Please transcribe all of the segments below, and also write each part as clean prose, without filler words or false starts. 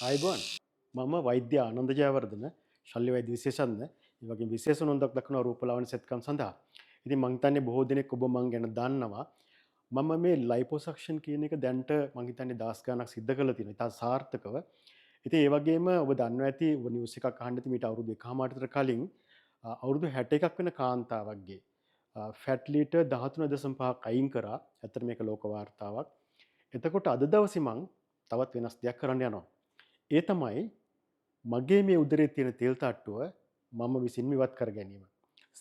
ආයුබෝවන් මම වෛද්‍ය ආනන්ද ජයවර්ධන ශල්‍ය වෛද්‍ය විශේෂඥ ඒ වගේම විශේෂ නොන්දක් දක්වන රූපලාවන්‍ය සෙත්කම් සඳහා. ඉතින් මං හිතන්නේ බොහෝ දෙනෙක් ඔබ මං ගැන දන්නවා. මම මේ ලයිපොසක්ෂන් කියන එක දැන්ට මං හිතන්නේ දවස් ගාණක් සිද්ධ කරලා තියෙනවා. ඉතා සාර්ථකව. ඉතින් ඒ වගේම ඔබ දන්නවා ඇති ඔබ නිවුස් එකක් අහන්න ඇති මීට අවුරුදු 1කමාරකට විතර කලින් අවුරුදු 61ක් වෙන කාන්තාවක්ගේ ෆැට් ලීටර් 13.5ක් අයින් කරා. ඇත්තට මේක ලෝක වාර්තාවක්. එතකොට අද දවසේ මං තවත් වෙනස් දෙයක් කරන්න යනවා. ඒ තමයි මගේ මේ උදරේ තියෙන තෙල් තට්ටුව මම විසින්ම ඉවත් කර ගැනීම.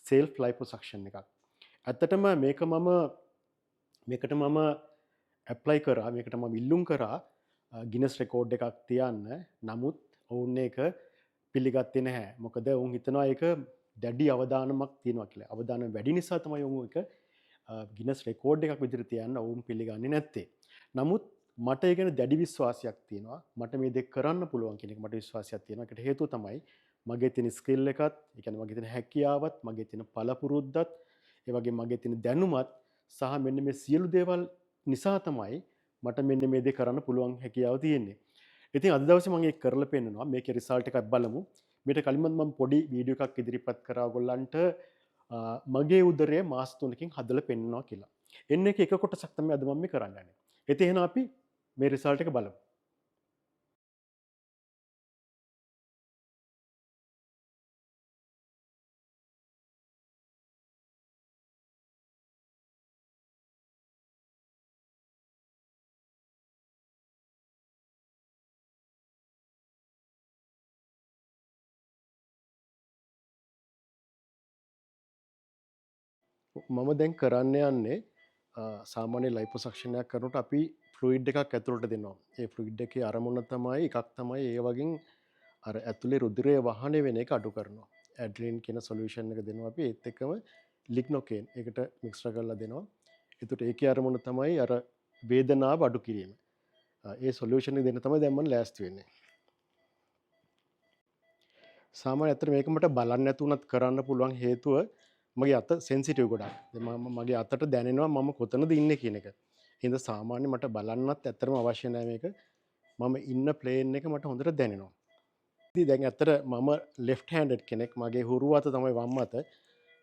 සෙල්ෆ් ලයිපොසක්ෂන් එකක්. ඇත්තටම මේකට මම ඇප්ලයි කරා, මේකට මම ඉල්ලුම් කරා ගිනස් රෙකෝඩ් එකක් තියන්න. නමුත් ඔවුන් ඒක පිළිගත්තේ නැහැ. මොකද ඔවුන් හිතනවා ඒක දැඩි අවදානමක් තියෙනවා කියලා. අවදානම් වැඩි නිසා තමයි ඔවුන් ඒක ගිනස් රෙකෝඩ් එකක් විදිහට තියන්න ඔවුන් පිළිගන්නේ නැත්තේ. නමුත් මට ඒ ගැන දැඩි විශ්වාසයක් තියෙනවා. මට මේ දෙක කරන්න පුළුවන් කියන එක මට විශ්වාසයක් තියෙනවා. ඒකට හේතුව තමයි මගේ තියෙන ස්කිල් එකත්, ඒ කියන්නේ මගේ තියෙන හැකියාවත්, මගේ තියෙන පළපුරුද්දත්, ඒ වගේම මගේ තියෙන දැනුමත් සහ මෙන්න මේ සියලු දේවල් නිසා තමයි මට මෙන්න මේ දේ කරන්න පුළුවන් හැකියාව තියෙන්නේ. ඉතින් අද දවසේ මම ඒක කරලා පෙන්නනවා. මේකේ රිසල්ට් එකක් බලමු. මීට කලින්ම මම පොඩි වීඩියෝ එකක් ඉදිරිපත් කරා ඔයගොල්ලන්ට මගේ උදරය මාස 3කින් හදලා පෙන්නනවා කියලා. එන්න එක කොටසක් තමයි අද මම මේ කරන්න යන්නේ. ඉතින් එහෙනම් අපි මේ රිසල්ට් එක බලමු. මම දැන් කරන්න යන්නේ සාමාන්‍ය ලයිපොසක්ෂනයක් කරනකොට අපි ෆ්ලුයිඩ් එකක් ඇතුළට දෙනවා. ඒ ෆ්ලුයිඩ් එකේ අරමුණ තමයි එකක් තමයි ඒ වගේ අර ඇතුලේ රුධිරය වහන වෙන එක අඩු කරනවා. ඇඩ්‍රිනලින් කියන සොලියුෂන් එක දෙනවා අපි. ඒත් එක්කම ලිග්නොකේන් ඒකට මික්ස්චර් කරලා දෙනවා. ඒකට ඒකේ අරමුණ තමයි අර වේදනාව අඩු කිරීම. ඒ සොලියුෂන් එක දෙන්න තමයි දැන් මම ලෑස්ති වෙන්නේ. සාමාන්‍ය ඇත්තට මේක මට බලන්න නැතුණත් කරන්න පුළුවන් හේතුව මගේ අත සෙන්සිටිව් ගොඩක්. මගේ අතට දැනෙනවා මම කොතනද ඉන්නේ කියන එක. හින්දා සාමාන්‍ය මට බලන්නත් ඇත්තටම අවශ්‍ය නැහැ මේක. මම ඉන්න ප්ලේන් එක මට හොඳට දැනෙනවා. ඉතින් දැන් ඇත්තට මම left handed කෙනෙක්. මගේ හුරු අත තමයි වම් අත.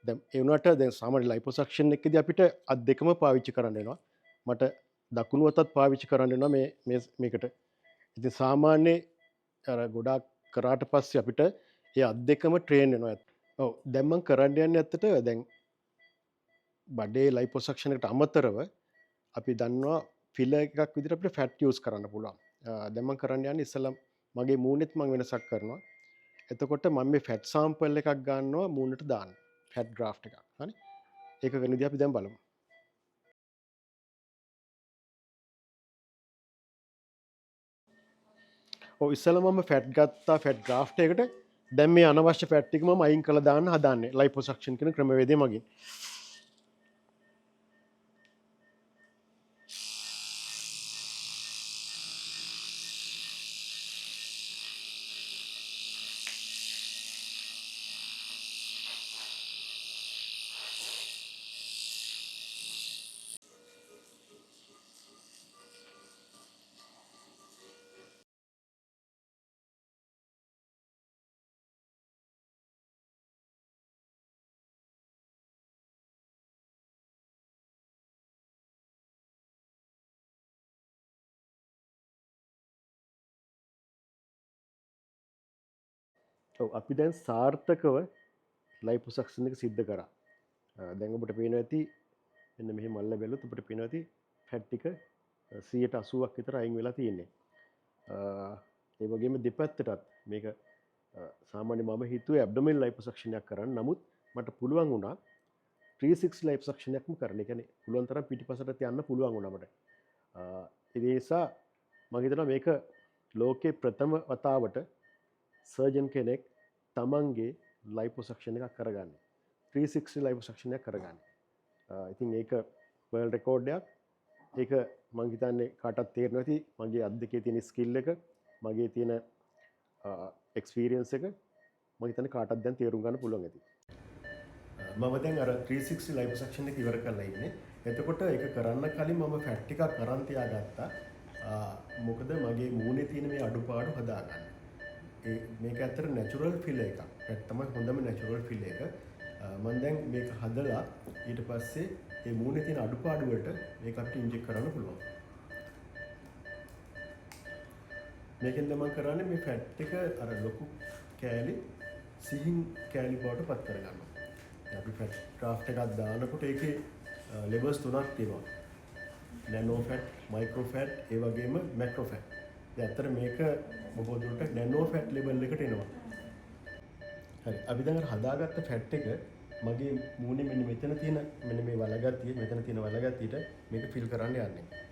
දැන් ඒ වුණාට දැන් සාමාන්‍ය ලයිපොසක්ෂන් එකේදී අපිට අත් දෙකම පාවිච්චි කරන්න වෙනවා. මට දකුණු අතත් පාවිච්චි කරන්න වෙනවා මේකට. ඉතින් සාමාන්‍ය අර ගොඩාක් කරාට පස්සේ අපිට ඒ අත් දෙකම ට්‍රේන් වෙනවා. ඔව් දැන් මම කරන්න යන්නේ ඇත්තට දැන් බඩේ ලයිපොසක්ෂන් එකට අමතරව අපි දන්නවා ෆිලර් එකක් විදිහට අපිට ෆැට් යූස් කරන්න පුළුවන්. දැන් මම කරන්න යන්නේ ඉස්සෙල්ලා මගේ මූණෙත් මම වෙනසක් කරනවා. එතකොට මම මේ ෆැට් සාම්පල් එකක් ගන්නවා මූණට දාන්න. ෆැට් ග්‍රාෆ්ට් එකක්. හරි. ඒක වෙන විදිහ අපි දැන් බලමු. ඔව් ඉස්සෙල්ලා මම ෆැට් ගත්තා ෆැට් ග්‍රාෆ්ට් එකට. දැන් මේ අනවශ්‍ය ෆැට් ටික මම අයින් කරලා දාන්න හදාන්නේ ලයිපොසක්ෂන් කියන ක්‍රමවේදය මගින්. ඔව් අපි දැන් සාර්ථකව ලයිපොසක්ෂන් එක සිද්ධ කරා. දැන් ඔබට පේනවා ඇති මෙන්න මෙහෙම මල්ල බැලුවොත් ඔබට පේනවා ඇති ෆැට් ටික 180ක් විතර අයින් වෙලා තියෙන්නේ. ඒ වගේම දෙපැත්තටත් මේක සාමාන්‍ය මම හිතුවේ ඇබ්ඩොමිනල් ලයිපොසක්ෂන් එකක් කරන්න. නමුත් මට පුළුවන් වුණා 360 ලයිපොසක්ෂන් එකක්ම කරන්න. ඒ කියන්නේ පුළුවන් තරම් පිටිපසට යන්න පුළුවන් වුණා මට. ඒ නිසා මම හිතනවා මේක ලෝකේ ප්‍රථම වතාවට සර්ජන් කෙනෙක් තමන්ගේ ලයිපොසක්ෂන් එකක් කරගන්නේ. 360 ලයිපොසක්ෂන් එකක් කරගන්නේ. ඉතින් ඒක වර්ල්ඩ් රෙකෝඩ් එකක්. ඒක මම හිතන්නේ කාටවත් තේරෙනවා ඇති මගේ අත් දෙකේ තියෙන ස්කිල් එක, මගේ තියෙන එක්ස්පීරියන්ස් එක මම හිතන්නේ කාටවත් දැන් තේරුම් ගන්න පුළුවන් ඇති. මම දැන් අර 360 ලයිපොසක්ෂන් එක ඉවර කරලා ඉන්නේ. එතකොට ඒක කරන්න කලින් මම ෆැට් ටිකක් අරන් තියාගත්තා. මොකද මොකද මගේ මූණේ තියෙන මේ අඩුපාඩු හදාගන්න. මේක ඇත්තට නැචුරල් ෆිල් එකක්. ඒක තමයි හොඳම නැචුරල් ෆිල් එක. මම දැන් මේක හදලා ඊට පස්සේ මේ මූණේ තියෙන අඩුපාඩු වලට මේක අපිට ඉන්ජෙක්ට් කරන්න පුළුවන්. මේකෙන් මම කරන්නේ මේ ෆැට් එක අර ලොකු කෑලි සිහින් කෑලි බවට පත් කරගන්නවා. අපි ෆැට් ක්‍රාෆ්ට් එකක් දානකොට ඒකේ ලෙවල්ස් තුනක් තියෙනවා. නැනෝ ෆැට්, මයික්‍රෝ ෆැට්, ඒ වගේම මැක්‍රෝ ෆැට්. දැන් අතර මේක බොහෝ දුරට නැනෝ ෆැට් ලෙවල් එකට එනවා. හරි. අපි දැන් අර හදාගත්ත ෆැට් එක මගේ මූණේ මෙන්න මෙතන තියෙන මෙන්න මේ වලගතිය, මෙතන තියෙන වලගතියට මේක ෆිල් කරන්න යන්නේ.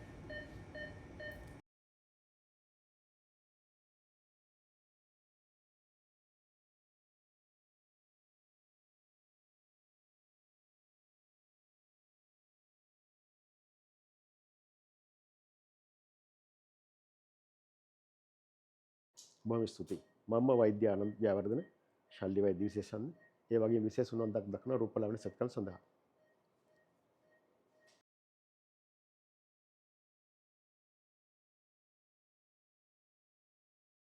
බොහොම ස්තුතියි. මම වෛද්‍ය ආනන්ද ජයවර්ධන ශල්‍ය වෛද්‍ය විශේෂඥ. ඒ වගේම විශේෂ උනන්දුවක් දක්වන රූපලාවන්‍ය සත්කම් සඳහා